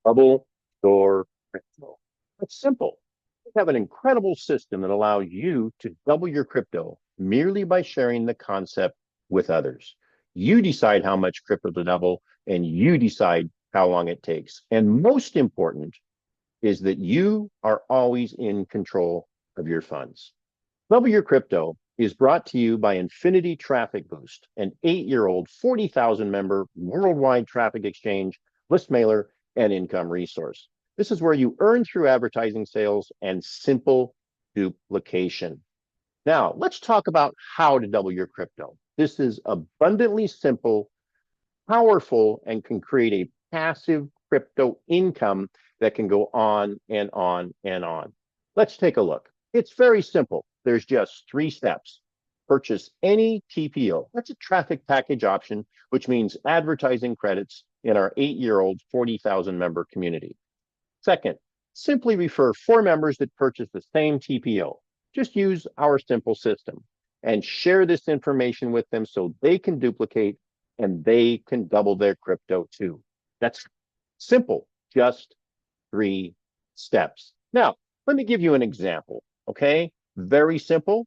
Double your crypto. It's simple. We have an incredible system that allows you to double your crypto merely by sharing the concept with others. You decide how much crypto to double, and you decide how long it takes. And most important is that you are always in control of your funds. Double Your Crypto is brought to you by Infinity Traffic Boost, an 8-year-old, 40,000 member worldwide traffic exchange, list mailer, and income resource. This is where you earn through advertising sales and simple duplication. Now, let's talk about how to double your crypto. This is abundantly simple, powerful, and can create a passive crypto income that can go on and on and on. Let's take a look. It's very simple. There's just 3 steps. Purchase any TPO. That's a traffic package option, which means advertising credits in our 8-year-old 40,000 member community. Second, simply refer 4 members that purchase the same TPO. Just use our simple system and share this information with them so they can duplicate and they can double their crypto too. That's simple, just 3 steps. Now, let me give you an example, okay? Very simple.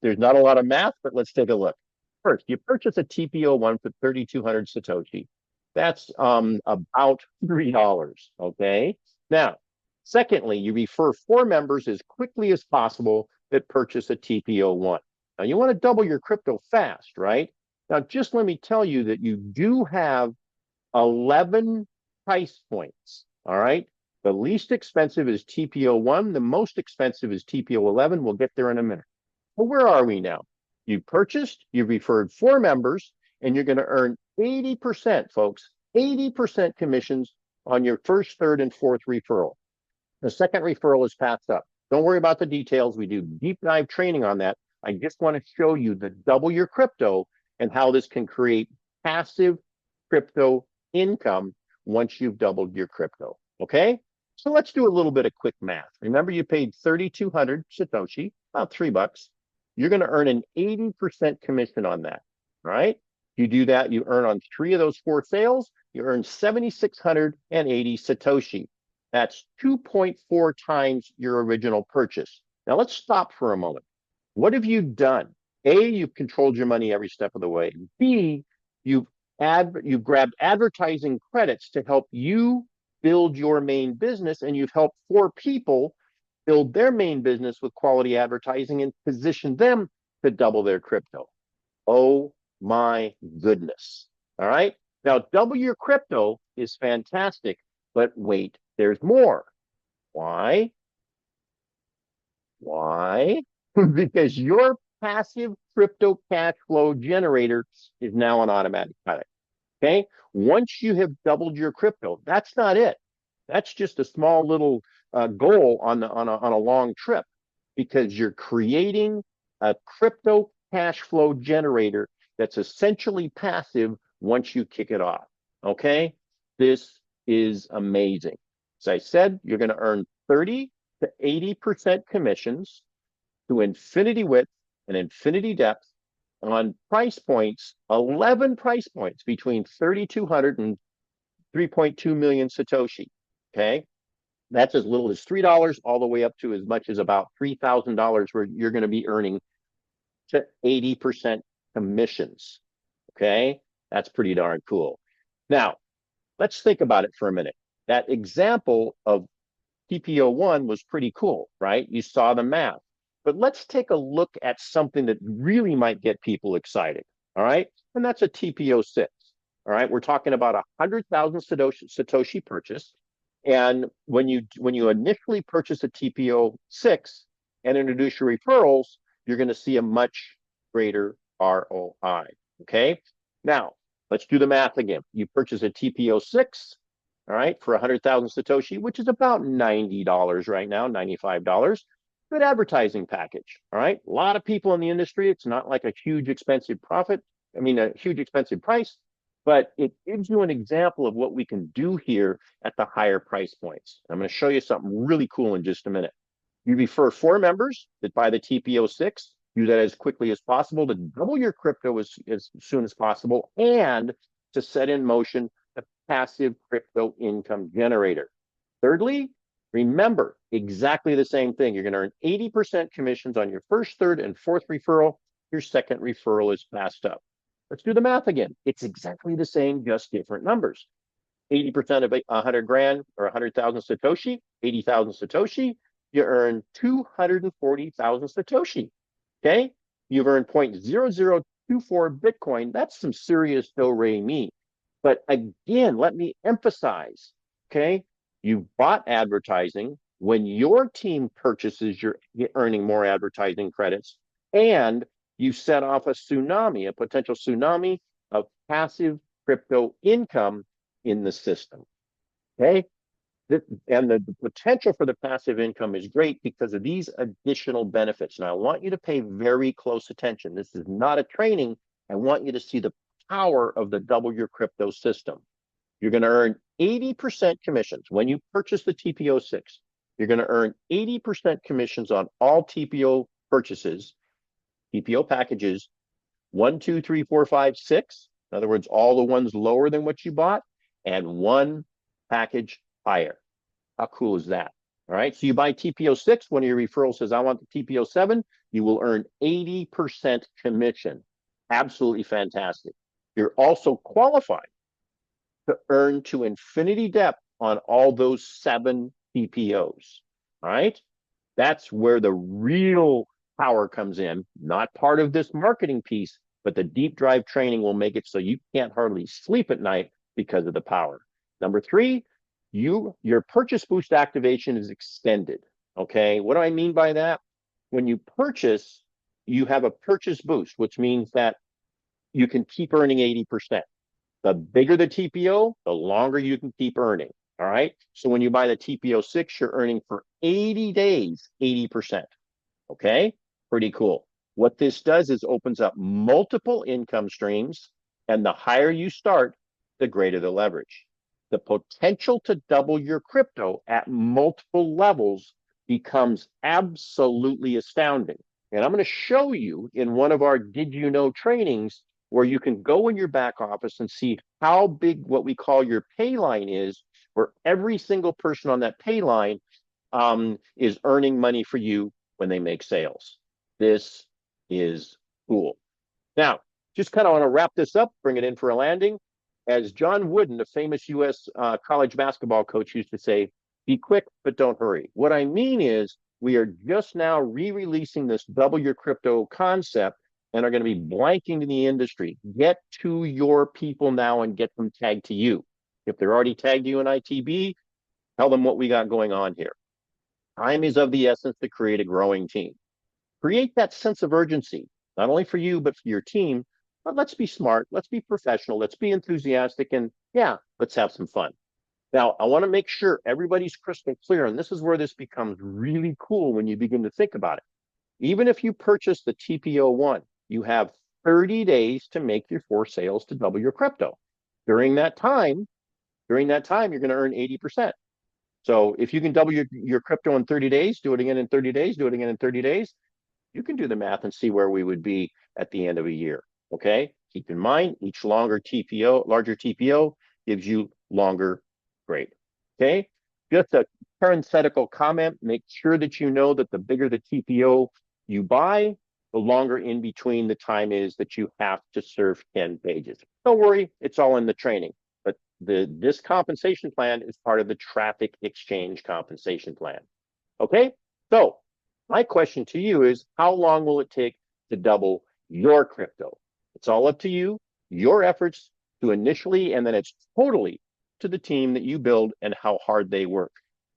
There's not a lot of math, but let's take a look. First, you purchase a TPO1 for 3,200 Satoshi. That's about $3, okay? Now, secondly, you refer 4 members as quickly as possible that purchase a TPO1. Now, you want to double your crypto fast, right? Now, just let me tell you that you do have 11 price points, all right? The least expensive is TPO1. The most expensive is TPO11. We'll get there in a minute. Well, where are we now? You purchased, you referred 4 members, and you're going to earn 80%, folks, 80% commissions on your first, third, and fourth referral. The second referral is passed up. Don't worry about the details. We do deep dive training on that. I just want to show you the double your crypto and how this can create passive crypto income once you've doubled your crypto. Okay? So let's do a little bit of quick math. Remember, you paid 3,200 Satoshi, about $3. You're going to earn an 80% commission on that, right? You do that, you earn on 3 of those 4 sales, you earn 7,680 Satoshi. That's 2.4 times your original purchase. Now let's stop for a moment. What have you done? A, you've controlled your money every step of the way. B, you've grabbed advertising credits to help you build your main business, and you've helped 4 people build their main business with quality advertising and position them to double their crypto. Oh my goodness. All right. Now, double your crypto is fantastic, but wait, there's more. Why? Why? Because your passive crypto cash flow generator is now an automatic pilot. Okay. Once you have doubled your crypto, that's not it. That's just a small little goal on a long trip, because you're creating a crypto cash flow generator that's essentially passive once you kick it off. Okay. This is amazing. As I said, you're going to earn 30 to 80% commissions to infinity width and infinity depth on price points, 11 price points between 3,200 and 3.2 million Satoshi. Okay. That's as little as $3 all the way up to as much as about $3,000, where you're going to be earning to 80% commissions. Okay. That's pretty darn cool. Now, let's think about it for a minute. That example of TPO1 was pretty cool, right? You saw the math. But let's take a look at something that really might get people excited. All right. And that's a TPO6. All right. We're talking about 100,000 Satoshi purchase. And when you initially purchase a TPO6 and introduce your referrals, you're going to see a much greater ROI. Okay. Now, let's do the math again. You purchase a TPO6, all right, for 100,000 Satoshi, which is about $90 right now, $95. Good advertising package. All right. A lot of people in the industry. It's not like a huge expensive a huge expensive price, but it gives you an example of what we can do here at the higher price points. I'm going to show you something really cool in just a minute. You refer 4 members that buy the TPO6, do that as quickly as possible to double your crypto as soon as possible, and to set in motion the passive crypto income generator. Thirdly, remember exactly the same thing. You're going to earn 80% commissions on your first, third, and fourth referral. Your second referral is passed up. Let's do the math again. It's exactly the same, just different numbers. 80% of 100 grand or 100,000 Satoshi, 80,000 Satoshi, you earn 240,000 Satoshi. Okay. You've earned 0.0024 Bitcoin. That's some serious do-re-mi. But again, let me emphasize, okay, you bought advertising. When your team purchases, you're earning more advertising credits, and you set off a tsunami, a potential tsunami of passive crypto income in the system. Okay. And the potential for the passive income is great because of these additional benefits. Now, I want you to pay very close attention. This is not a training. I want you to see the power of the double your crypto system. You're going to earn 80% commissions when you purchase the TPO6. You're going to earn 80% commissions on all TPO purchases, TPO packages 1, 2, 3, 4, 5, 6. In other words, all the ones lower than what you bought, and one package higher. How cool is that? All right. So you buy TPO6, one of your referrals says, I want the TPO7, you will earn 80% commission. Absolutely fantastic. You're also qualified to earn to infinity depth on all those 7 TPOs. All right. That's where the real power comes in, not part of this marketing piece, but the deep drive training will make it so you can't hardly sleep at night because of the power. Number 3, your purchase boost activation is extended. Okay. What do I mean by that? When you purchase, you have a purchase boost, which means that you can keep earning 80%. The bigger the TPO, the longer you can keep earning. All right. So when you buy the TPO6, you're earning for 80 days, 80%. Okay. Pretty cool. What this does is opens up multiple income streams, and the higher you start, the greater the leverage. The potential to double your crypto at multiple levels becomes absolutely astounding. And I'm going to show you in one of our Did You Know trainings where you can go in your back office and see how big what we call your pay line is, where every single person on that pay line is earning money for you when they make sales. This is cool. Now, just kind of want to wrap this up, bring it in for a landing. As John Wooden, a famous U.S. College basketball coach, used to say, be quick, but don't hurry. What I mean is we are just now re-releasing this double your crypto concept and are going to be blanking to the industry. Get to your people now and get them tagged to you. If they're already tagged you in ITB, tell them what we got going on here. Time is of the essence to create a growing team. Create that sense of urgency, not only for you, but for your team. But let's be smart. Let's be professional. Let's be enthusiastic. And yeah, let's have some fun. Now, I want to make sure everybody's crystal clear. And this is where this becomes really cool when you begin to think about it. Even if you purchase the TPO1, you have 30 days to make your 4 sales to double your crypto. During that time, you're going to earn 80%. So if you can double your crypto in 30 days, do it again in 30 days, do it again in 30 days, you can do the math and see where we would be at the end of a year. Okay. Keep in mind, each larger TPO gives you longer grade. Okay. Just a parenthetical comment. Make sure that you know that the bigger the TPO you buy, the longer in between the time is that you have to serve 10 pages. Don't worry. It's all in the training. But this compensation plan is part of the traffic exchange compensation plan. Okay. So my question to you is, how long will it take to double your crypto? It's all up to you, your efforts to initially, and then it's totally to the team that you build and how hard they work.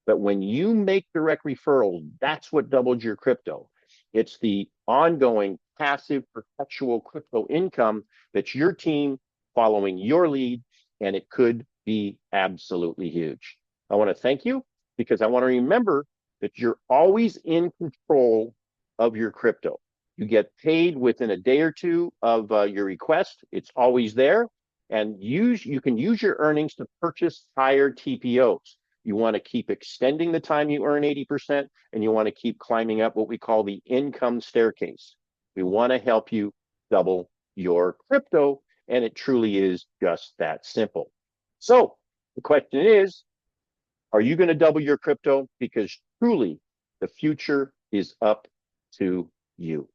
But when you make direct referrals, that's what doubles your crypto. It's the ongoing passive perpetual crypto income that's your team following your lead, and it could be absolutely huge. I want to thank you because I want to remember that you're always in control of your crypto. You get paid within a day or two of your request. It's always there. And you can use your earnings to purchase higher TPOs. You want to keep extending the time you earn 80%, and you want to keep climbing up what we call the income staircase. We want to help you double your crypto, and it truly is just that simple. So the question is, are you going to double your crypto? Because truly, the future is up to you.